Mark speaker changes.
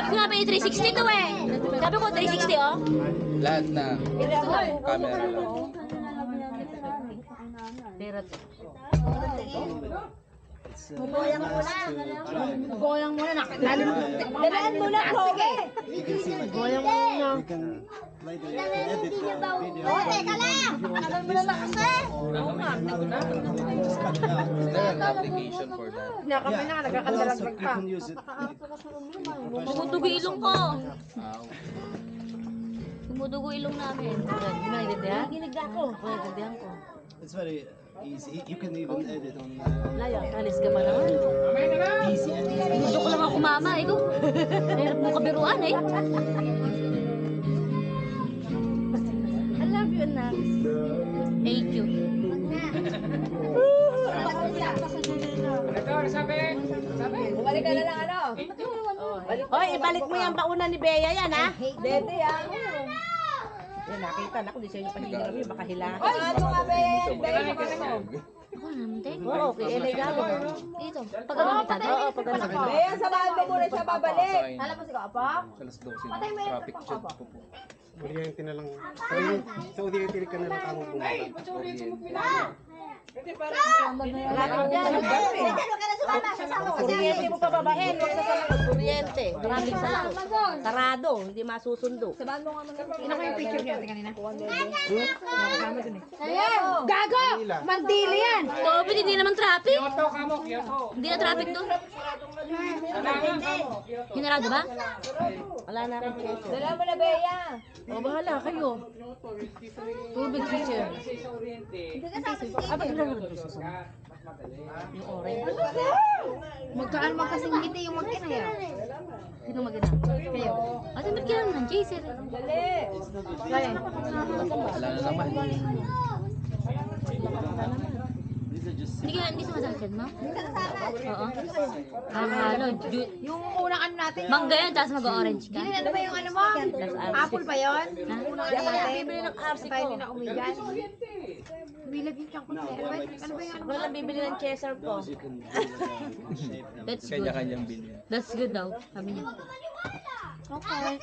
Speaker 1: Sabi ko nga ba yung 360 to eh. Sabi ko 360 oh.
Speaker 2: Lahat na camera.
Speaker 3: Goyang muna. Dalaan muna, Kobe. Goyang muna.
Speaker 4: Teka lang! Tagal mo naman kasi!
Speaker 2: Is there an application for that?
Speaker 3: Kami na, nagkakadalaglag pa.
Speaker 1: Tumudugo ilong ko. Tumudugo ilong namin. Hindi mo naiintindihan? Nakikinig ako. Naiintindihan ko.
Speaker 5: It's very easy. You can even edit on
Speaker 1: Layo, alis ka pa naman.
Speaker 5: easy edit.
Speaker 1: Gusto ko lang ako mama, ikaw. Hirap mo kabiruan eh.
Speaker 3: I love you, anak.
Speaker 1: Thank you.
Speaker 3: Bumalik ka na lang, ano? Hoy, ibalik mo yung bauna ni Bea yan, ha? Dede, ha? Yan, nakita na. Kung di sa'yo pahihiram yun, baka hilahin. Hoy, ito nga, Bea. Bea, mo.
Speaker 1: Ako naman, te.
Speaker 3: Oo, okay. Elegado.
Speaker 1: Dito. Pagkakamitan.
Speaker 3: Oo, pagkakamitan. Bea, samahan mo muna siya babalik.
Speaker 4: Alam mo si Kapa?
Speaker 2: Alas 12 traffic jam po po.
Speaker 6: Oriente na lang. Sa Oriente ka na lang kamo bumaba.
Speaker 3: Malapit yan.
Speaker 4: Ano ka na sumama? Sasama ko.
Speaker 3: Kuryente mo pababain. Huwag sa salakot. Kuryente. Maraming salakot. Sarado. Hindi masusundo. Sabahan mo nga mga
Speaker 4: Ano ko yung picture niyo kanina?
Speaker 3: Gago! Mandili yan!
Speaker 1: Tobit, hindi naman traffic. Hindi na traffic to. Hinarado ba?
Speaker 3: Wala na akong keso.
Speaker 4: Dala mo na, Bea.
Speaker 3: O, bahala kayo. Tubig teacher.
Speaker 4: Hindi ka sa
Speaker 1: Ah, ba't lang naman gusto yung orange?
Speaker 4: Magkaan mo kasing ngiti yung magkinaya.
Speaker 1: Sino magina? Kayo. Ate, ba't kailangan ng chaser? Kaya.
Speaker 2: Wala na naman.
Speaker 1: Hindi sumasakit mo? Oo. Ano,
Speaker 4: Yung unang ano natin.
Speaker 1: mangga yan, tapos mag-orange ka.
Speaker 4: Ano ba yung ano mo? Apple ba yun?
Speaker 1: Ha?
Speaker 4: Unang ano natin?
Speaker 3: Bibili ng RC
Speaker 4: Tayo
Speaker 3: ko.
Speaker 4: din na umigan. Bilag yung chunk ko. Ano ba yung
Speaker 3: Ako lang bibili ng chaser ko.
Speaker 5: You can do the shape.
Speaker 1: That's good.
Speaker 2: Kanya-kanyang bilhin.
Speaker 1: That's good daw, sabi niya.
Speaker 4: Okay,